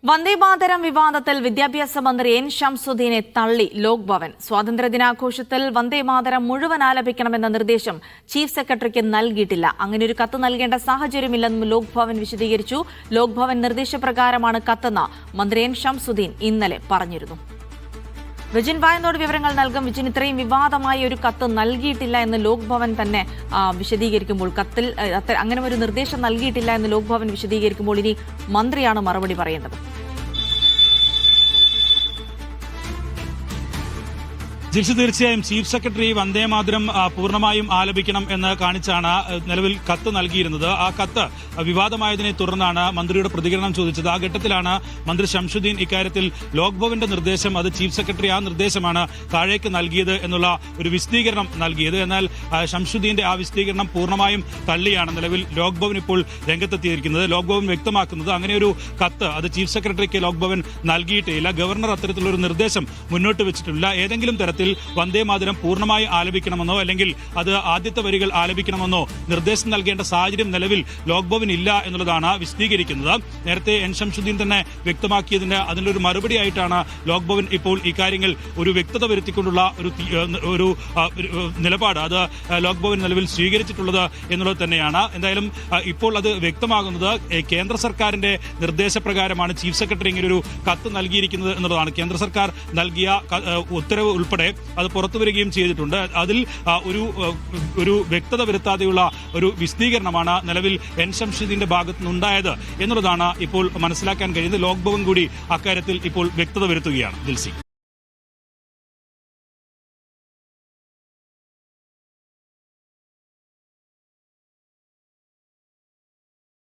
വന്ദേമാതരം വിവാദത്തിൽ വിദ്യാഭ്യാസ മന്ത്രി എൻ ഷംസുദ്ദീനെ തള്ളി ലോക് ഭവൻ. സ്വാതന്ത്ര്യദിനാഘോഷത്തിൽ വന്ദേമാതരം മുഴുവൻ ആലപിക്കണമെന്ന നിർദ്ദേശം ചീഫ് സെക്രട്ടറിക്ക് നൽകിയിട്ടില്ല. അങ്ങനെയൊരു കത്ത് നൽകേണ്ട സാഹചര്യമില്ലെന്നും ലോക് ഭവൻ വിശദീകരിച്ചു. ലോക് ഭവൻ നിർദ്ദേശപ്രകാരമാണ് കത്തെന്ന് മന്ത്രി എൻ ഷംസുദ്ദീൻ ഇന്നലെ പറഞ്ഞിരുന്നു. വിജിൻ വായനോട് വിവരങ്ങൾ നൽകും. വിജിൻ, ഇത്രയും വിവാദമായ ഒരു കത്ത് നൽകിയിട്ടില്ല എന്ന് ലോക് ഭവൻ തന്നെ വിശദീകരിക്കുമ്പോൾ, കത്തിൽ അങ്ങനെ ഒരു നിർദ്ദേശം നൽകിയിട്ടില്ല എന്ന് ലോക് ഭവൻ വിശദീകരിക്കുമ്പോൾ ഇനി മന്ത്രിയാണ് മറുപടി പറയേണ്ടത്. തീർച്ചയായും ചീഫ് സെക്രട്ടറി വന്ദേമാതരം പൂർണ്ണമായും ആലപിക്കണം എന്ന് കാണിച്ചാണ് നിലവിൽ കത്ത് നൽകിയിരുന്നത്. ആ കത്ത് വിവാദമായതിനെ തുടർന്നാണ് മന്ത്രിയുടെ പ്രതികരണം ചോദിച്ചത്. ആ ഘട്ടത്തിലാണ് മന്ത്രി ഷംസുദ്ദീൻ ഇക്കാര്യത്തിൽ ലോക് ഭവന്റെ നിർദ്ദേശം, അത് ചീഫ് സെക്രട്ടറി ആ നിർദ്ദേശമാണ് താഴേക്ക് നൽകിയത് എന്നുള്ള ഒരു വിശദീകരണം നൽകിയത്. എന്നാൽ ഷംസുദ്ദീന്റെ ആ വിശദീകരണം പൂർണ്ണമായും തള്ളിയാണ് നിലവിൽ ലോക് ഭവൻ ഇപ്പോൾ രംഗത്തെത്തിയിരിക്കുന്നത്. ലോക് ഭവൻ വ്യക്തമാക്കുന്നത് അങ്ങനെയൊരു കത്ത് അത് ചീഫ് സെക്രട്ടറിക്ക് ലോക് ഭവൻ നൽകിയിട്ടില്ല. ഗവർണർ അത്തരത്തിലൊരു നിർദ്ദേശം മുന്നോട്ട് വെച്ചിട്ടില്ല. ഏതെങ്കിലും തരത്തിൽ വന്ദേമാതരം പൂർണ്ണമായി ആലപിക്കണമെന്നോ അല്ലെങ്കിൽ അത് ആദ്യത്തെ വരികൾ ആലപിക്കണമെന്നോ നിർദ്ദേശം നൽകേണ്ട സാഹചര്യം നിലവിൽ ലോക് ഭവൻ ഇല്ല എന്നുള്ളതാണ് വിശദീകരിക്കുന്നത്. നേരത്തെ എൻ ഷംസുദ്ദീൻ തന്നെ വ്യക്തമാക്കിയതിന് അതിനൊരു മറുപടിയായിട്ടാണ് ലോക് ഭവൻ ഇപ്പോൾ ഇക്കാര്യങ്ങൾ ഒരു വ്യക്തത വരുത്തിക്കൊണ്ടുള്ള ഒരു നിലപാട് അത് ലോക് ഭവൻ നിലവിൽ സ്വീകരിച്ചിട്ടുള്ളത് എന്നുള്ളത് തന്നെയാണ്. എന്തായാലും ഇപ്പോൾ അത് വ്യക്തമാകുന്നത് കേന്ദ്ര സർക്കാരിന്റെ നിർദ്ദേശപ്രകാരമാണ് ചീഫ് സെക്രട്ടറി ഇങ്ങനൊരു കത്ത് നൽകിയിരിക്കുന്നത് എന്നുള്ളതാണ്. കേന്ദ്ര സർക്കാർ നൽകിയ ഉത്തരവ് ഉൾപ്പെടെ അത് പുറത്തു വരികയും ചെയ്തിട്ടുണ്ട്. അതിൽ ഒരു വ്യക്തത വരുത്താതെയുള്ള ഒരു വിശദീകരണമാണ് നിലവിൽ എൻ ഷംസുദ്ദീന്റെ ഭാഗത്തു നിന്നുണ്ടായത് എന്നുള്ളതാണ് ഇപ്പോൾ മനസ്സിലാക്കാൻ കഴിയുന്നത്. ലോക് ഭവൻ കൂടി അക്കാര്യത്തിൽ ഇപ്പോൾ വ്യക്തത വരുത്തുകയാണ്. ദിൽസി.